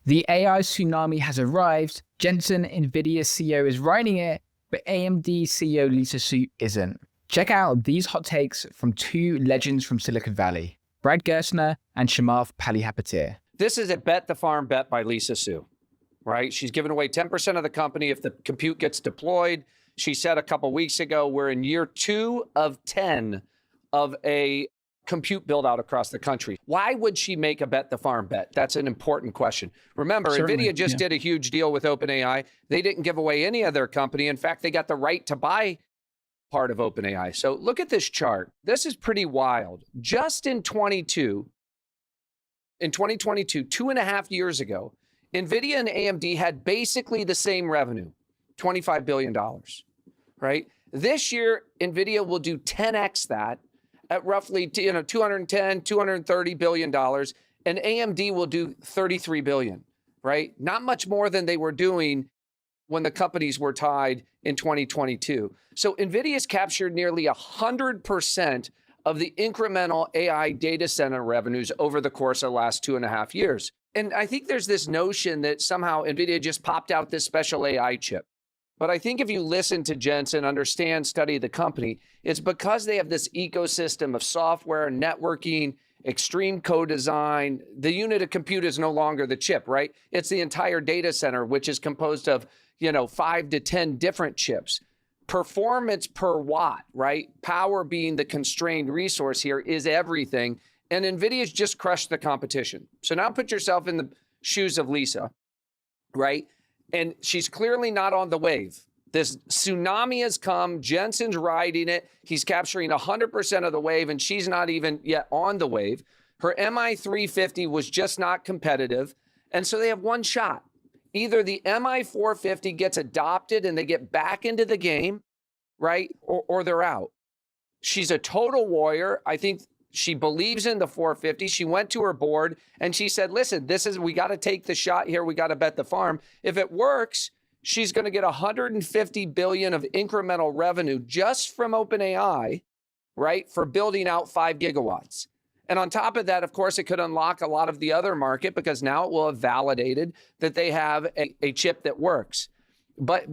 The AI tsunami has arrived. Jensen, NVIDIA CEO, is riding it, but AMD CEO Lisa Su isn't. Check out these hot takes from two legends from Silicon Valley, Brad Gerstner and Chamath Palihapitiya. This is a bet the farm bet by Lisa Su, right? She's giving away 10% of the company if the compute gets deployed. She said a couple weeks ago, we're in year 2 of 10 of a compute build out across the country. Why would she make a bet the farm bet? That's an important question. Remember, Certainly, NVIDIA just did a huge deal with OpenAI. They didn't give away any of their company. In fact, they got the right to buy part of OpenAI. So look at this chart. This is pretty wild. Just in 2022, 2.5 years ago, NVIDIA and AMD had basically the same revenue, $25 billion, right? This year, NVIDIA will do 10x that at roughly $210, $230 billion, and AMD will do $33 billion, right? Not much more than they were doing when the companies were tied in 2022. So NVIDIA's captured nearly 100% of the incremental AI data center revenues over the course of the last 2.5 years. And I think there's this notion that somehow NVIDIA just popped out this special AI chip. But I think if you listen to Jensen, understand, study the company, it's because they have this ecosystem of software, networking, extreme co-design. The unit of compute is no longer the chip, right? It's the entire data center, which is composed of, 5 to 10 different chips. Performance per watt, right? Power being the constrained resource here is everything. And NVIDIA's just crushed the competition. So now put yourself in the shoes of Lisa, right? And she's clearly not on the wave. This tsunami has come. Jensen's riding it. He's capturing 100% of the wave, and she's not even yet on the wave. Her MI350 was just not competitive. And so they have one shot. Either the MI450 gets adopted and they get back into the game, right? Or they're out. She's a total warrior. I think she believes in the 450. She went to her board and she said, listen, we got to take the shot here. We got to bet the farm. If it works, she's going to get 150 billion of incremental revenue just from OpenAI, right? For building out 5 gigawatts. And on top of that, of course, it could unlock a lot of the other market because now it will have validated that they have a chip that works. But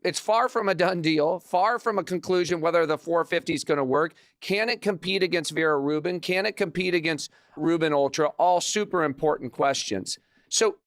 it's far from a done deal, far from a conclusion whether the 450 is going to work. Can it compete against Vera Rubin? Can it compete against Rubin Ultra? All super important questions. So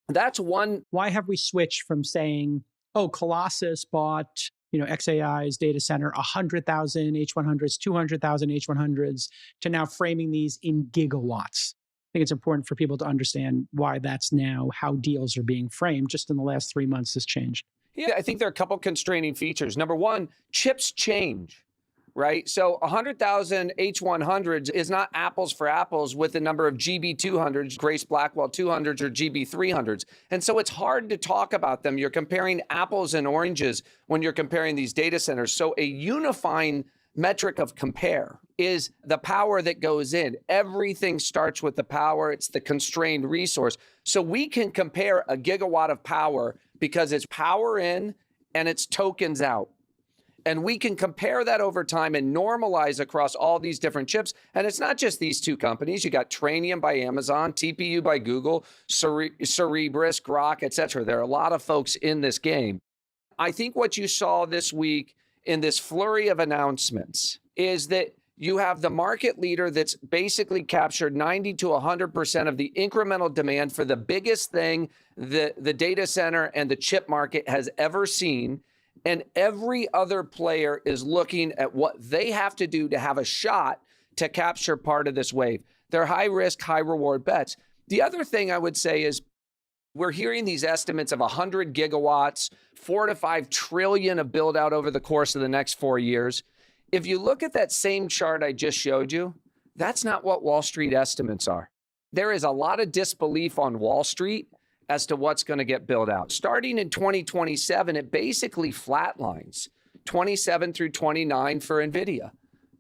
that's one. Why have we switched from saying, oh, Colossus bought, XAI's data center, 100,000 H100s, 200,000 H100s, to now framing these in gigawatts? I think it's important for people to understand why that's now how deals are being framed. Just in the last 3 months, this changed. Yeah, I think there are a couple constraining features. Number one, chips change, right? So 100,000 H100s is not apples for apples with the number of GB200s, Grace Blackwell 200s, or GB300s. And so it's hard to talk about them. You're comparing apples and oranges when you're comparing these data centers. So a unifying metric of compare is the power that goes in. Everything starts with the power. It's the constrained resource. So we can compare a gigawatt of power because it's power in and it's tokens out. And we can compare that over time and normalize across all these different chips. And it's not just these two companies. You got Trainium by Amazon, TPU by Google, Cerebras, Grok, et cetera. There are a lot of folks in this game. I think what you saw this week in this flurry of announcements is that you have the market leader that's basically captured 90 to 100% of the incremental demand for the biggest thing the data center and the chip market has ever seen. And every other player is looking at what they have to do to have a shot to capture part of this wave. They're high risk, high reward bets. The other thing I would say is we're hearing these estimates of 100 gigawatts, 4 to 5 trillion of build out over the course of the next 4 years. If you look at that same chart I just showed you, that's not what Wall Street estimates are. There is a lot of disbelief on Wall Street as to what's going to get built out. Starting in 2027, it basically flatlines, 27 through 29 for NVIDIA,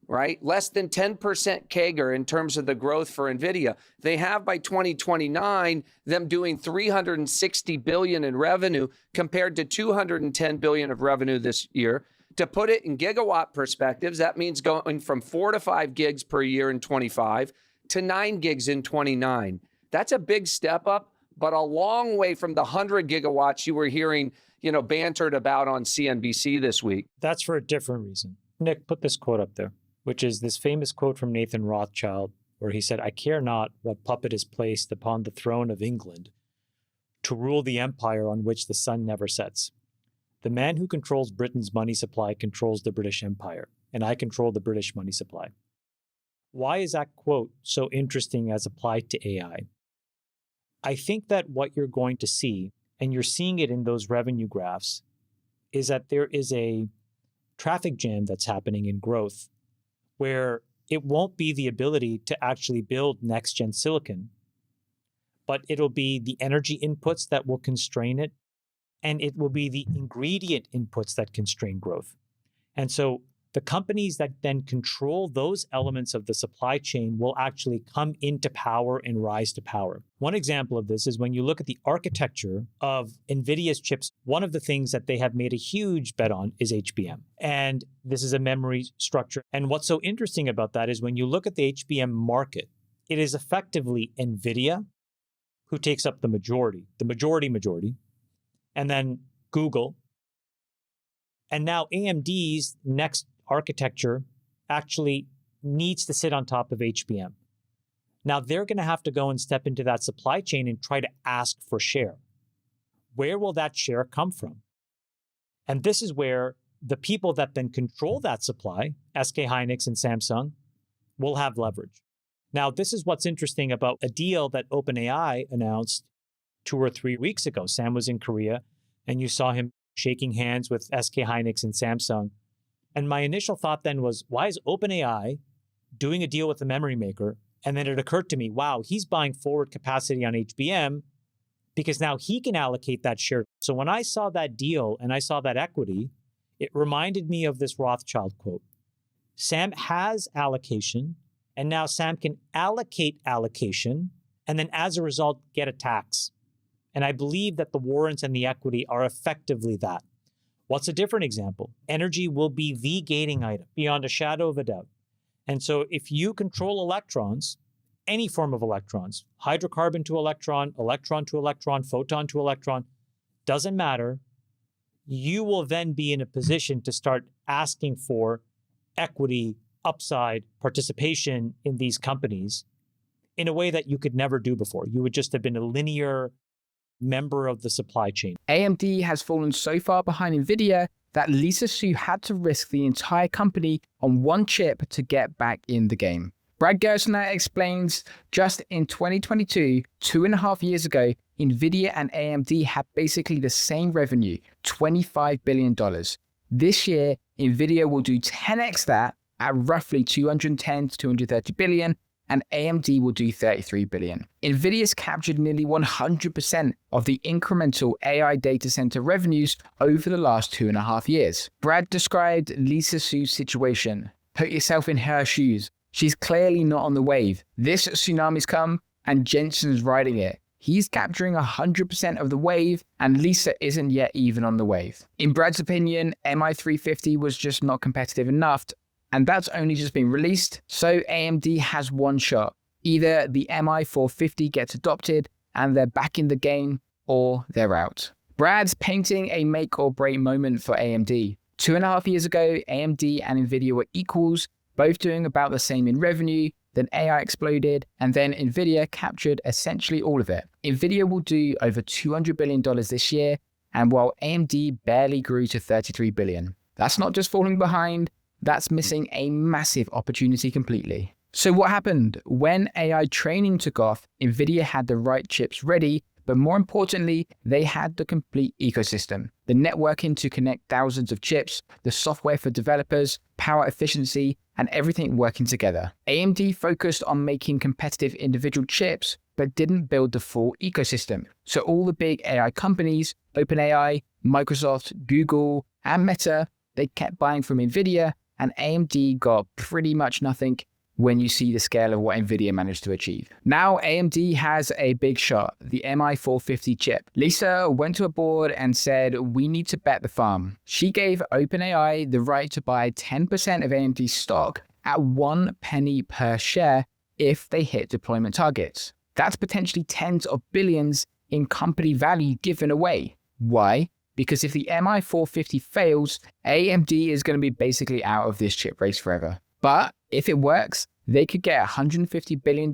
right? Less than 10% CAGR in terms of the growth for NVIDIA. They have by 2029, them doing 360 billion in revenue compared to 210 billion of revenue this year. To put it in gigawatt perspectives, that means going from 4 to 5 gigs per year in 25 to 9 gigs in 29. That's a big step up. but a long way from the 100 gigawatts you were hearing, bantered about on CNBC this week. That's for a different reason. Nick, put this quote up there, which is this famous quote from Nathan Rothschild, where he said, "I care not what puppet is placed upon the throne of England to rule the empire on which the sun never sets. The man who controls Britain's money supply controls the British Empire, and I control the British money supply." Why is that quote so interesting as applied to AI? I think that what you're going to see, and you're seeing it in those revenue graphs, is that there is a traffic jam that's happening in growth where it won't be the ability to actually build next-gen silicon, but it'll be the energy inputs that will constrain it, and it will be the ingredient inputs that constrain growth. And so the companies that then control those elements of the supply chain will actually come into power and rise to power. One example of this is when you look at the architecture of NVIDIA's chips, one of the things that they have made a huge bet on is HBM. And this is a memory structure. And what's so interesting about that is when you look at the HBM market, it is effectively NVIDIA who takes up the majority, and then Google. And now AMD's next architecture actually needs to sit on top of HBM. Now they're going to have to go and step into that supply chain and try to ask for share. Where will that share come from? And this is where the people that then control that supply, SK Hynix and Samsung, will have leverage. Now, this is what's interesting about a deal that OpenAI announced 2 or 3 weeks ago. Sam was in Korea, and you saw him shaking hands with SK Hynix and Samsung. And my initial thought then was, why is OpenAI doing a deal with the memory maker? And then it occurred to me, wow, he's buying forward capacity on HBM because now he can allocate that share. So when I saw that deal and I saw that equity, it reminded me of this Rothschild quote. Sam has allocation, and now Sam can allocate allocation, and then as a result, get a tax. And I believe that the warrants and the equity are effectively that. What's a different example? Energy will be the gating item beyond a shadow of a doubt. And so if you control electrons, any form of electrons, hydrocarbon to electron, photon to electron, doesn't matter, you will then be in a position to start asking for equity, upside, participation in these companies in a way that you could never do before. You would just have been a linear member of the supply chain. AMD has fallen so far behind NVIDIA that Lisa Su had to risk the entire company on one chip to get back in the game. Brad Gerstner explains, just in 2022, 2.5 years ago, NVIDIA and AMD had basically the same revenue, $25 billion. This year, NVIDIA will do 10x that at roughly 210 to 230 billion, and AMD will do 33 billion. NVIDIA's captured nearly 100% of the incremental AI data center revenues over the last 2.5 years. Brad described Lisa Su's situation. Put yourself in her shoes. She's clearly not on the wave. This tsunami's come, and Jensen's riding it. He's capturing 100% of the wave, and Lisa isn't yet even on the wave. In Brad's opinion, MI350 was just not competitive enough, and that's only just been released, so AMD has one shot. Either the MI450 gets adopted and they're back in the game, or they're out. Brad's painting a make or break moment for AMD. 2.5 years ago, AMD and NVIDIA were equals, both doing about the same in revenue. Then AI exploded, and then NVIDIA captured essentially all of it. NVIDIA will do over $200 billion this year, and while AMD barely grew to $33 billion. That's not just falling behind, that's missing a massive opportunity completely. So what happened? When AI training took off, NVIDIA had the right chips ready, but more importantly, they had the complete ecosystem. The networking to connect thousands of chips, the software for developers, power efficiency, and everything working together. AMD focused on making competitive individual chips, but didn't build the full ecosystem. So all the big AI companies, OpenAI, Microsoft, Google, and Meta, they kept buying from NVIDIA, and AMD got pretty much nothing when you see the scale of what NVIDIA managed to achieve. Now AMD has a big shot, the MI450 chip. Lisa went to a board and said, we need to bet the farm. She gave OpenAI the right to buy 10% of AMD's stock at 1 penny per share if they hit deployment targets. That's potentially tens of billions in company value given away. Why? Because if the MI450 fails, AMD is going to be basically out of this chip race forever. But if it works, they could get $150 billion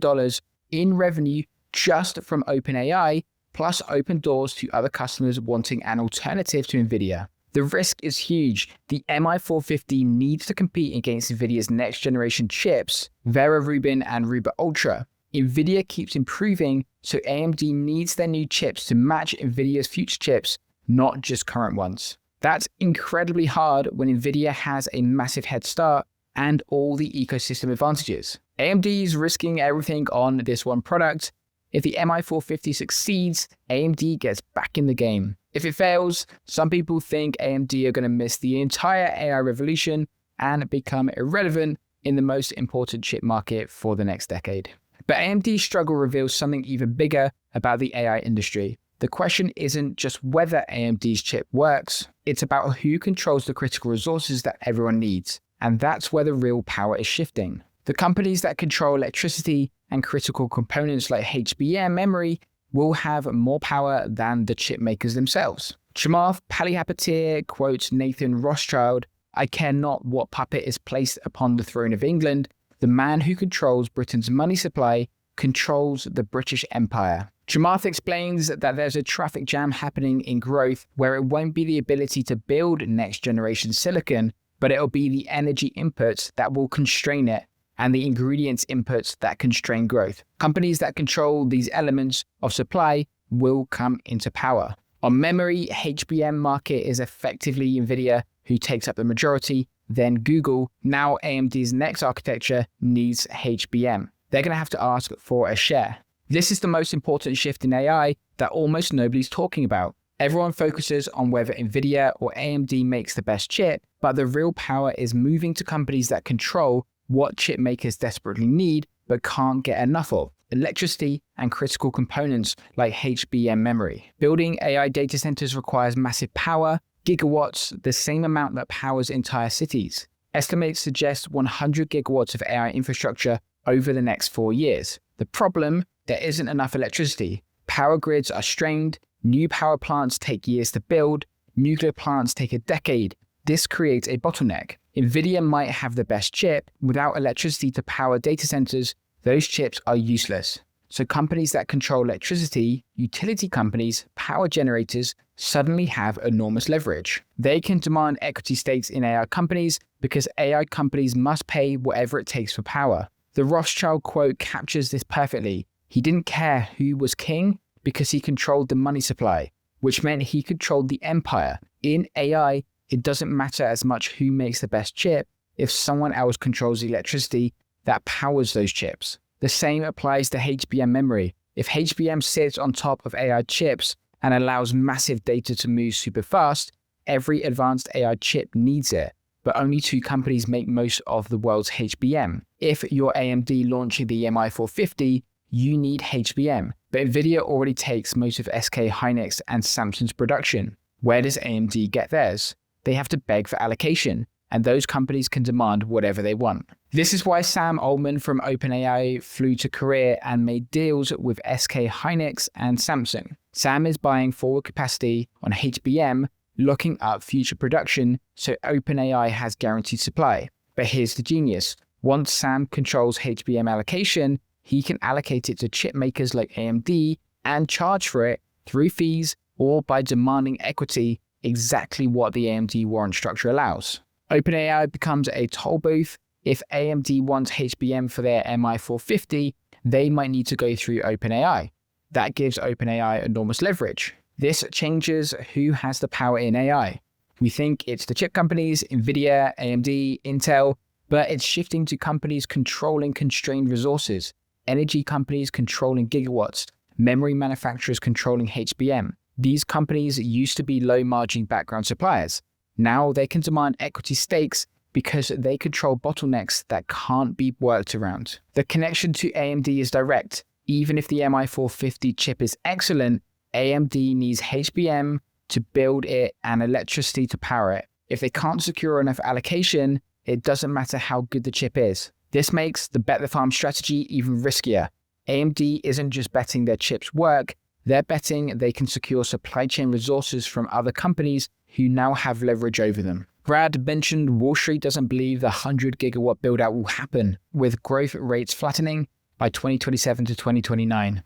in revenue just from OpenAI, plus open doors to other customers wanting an alternative to NVIDIA. The risk is huge. The MI450 needs to compete against NVIDIA's next generation chips, Vera Rubin and Ruby Ultra. NVIDIA keeps improving, so AMD needs their new chips to match NVIDIA's future chips, not just current ones. That's incredibly hard when NVIDIA has a massive head start and all the ecosystem advantages. AMD is risking everything on this one product. If the MI450 succeeds, AMD gets back in the game. If it fails, some people think AMD are going to miss the entire AI revolution and become irrelevant in the most important chip market for the next decade. But AMD's struggle reveals something even bigger about the AI industry. The question isn't just whether AMD's chip works, it's about who controls the critical resources that everyone needs. And that's where the real power is shifting. The companies that control electricity and critical components like HBM memory will have more power than the chip makers themselves. Chamath Palihapitiya quotes Nathan Rothschild, "I care not what puppet is placed upon the throne of England. The man who controls Britain's money supply controls the British Empire." Chamath explains that there's a traffic jam happening in growth where it won't be the ability to build next generation silicon, but it'll be the energy inputs that will constrain it and the ingredients inputs that constrain growth. Companies that control these elements of supply will come into power. On memory, HBM market is effectively NVIDIA, who takes up the majority, then Google. Now AMD's next architecture needs HBM. They're going to have to ask for a share. This is the most important shift in AI that almost nobody's talking about. Everyone focuses on whether NVIDIA or AMD makes the best chip, but the real power is moving to companies that control what chip makers desperately need but can't get enough of: electricity and critical components like HBM memory. Building AI data centers requires massive power, gigawatts, the same amount that powers entire cities. Estimates suggest 100 gigawatts of AI infrastructure over the next 4 years. The problem, there isn't enough electricity. Power grids are strained, new power plants take years to build, nuclear plants take a decade. This creates a bottleneck. NVIDIA might have the best chip. Without electricity to power data centers, those chips are useless. So companies that control electricity, utility companies, power generators, suddenly have enormous leverage. They can demand equity stakes in AI companies because AI companies must pay whatever it takes for power. The Rothschild quote captures this perfectly. He didn't care who was king because he controlled the money supply, which meant he controlled the empire. In AI, it doesn't matter as much who makes the best chip if someone else controls the electricity that powers those chips. The same applies to HBM memory. If HBM sits on top of AI chips and allows massive data to move super fast, every advanced AI chip needs it, but only 2 companies make most of the world's HBM. If you're AMD launching the MI450, you need HBM, but NVIDIA already takes most of SK Hynix and Samsung's production. Where does AMD get theirs? They have to beg for allocation, and those companies can demand whatever they want. This is why Sam Altman from OpenAI flew to Korea and made deals with SK Hynix and Samsung. Sam is buying forward capacity on HBM, locking up future production so OpenAI has guaranteed supply. But here's the genius. Once Sam controls HBM allocation, he can allocate it to chip makers like AMD and charge for it through fees or by demanding equity, exactly what the AMD warrant structure allows. OpenAI becomes a toll booth. If AMD wants HBM for their MI450, they might need to go through OpenAI. That gives OpenAI enormous leverage. This changes who has the power in AI. We think it's the chip companies, NVIDIA, AMD, Intel, but it's shifting to companies controlling constrained resources, energy companies controlling gigawatts, memory manufacturers controlling HBM. These companies used to be low-margin background suppliers. Now they can demand equity stakes because they control bottlenecks that can't be worked around. The connection to AMD is direct. Even if the MI450 chip is excellent, AMD needs HBM to build it and electricity to power it. If they can't secure enough allocation, it doesn't matter how good the chip is. This makes the bet the farm strategy even riskier. AMD isn't just betting their chips work, they're betting they can secure supply chain resources from other companies who now have leverage over them. Brad mentioned Wall Street doesn't believe the 100 gigawatt build-out will happen, with growth rates flattening by 2027 to 2029.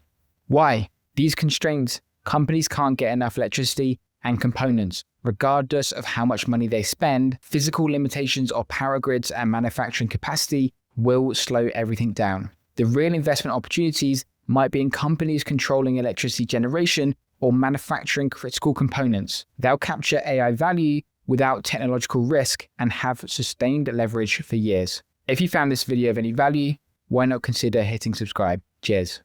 Why? These constraints: companies can't get enough electricity and components. Regardless of how much money they spend, physical limitations of power grids and manufacturing capacity will slow everything down. The real investment opportunities might be in companies controlling electricity generation or manufacturing critical components. They'll capture AI value without technological risk and have sustained leverage for years. If you found this video of any value, why not consider hitting subscribe? Cheers.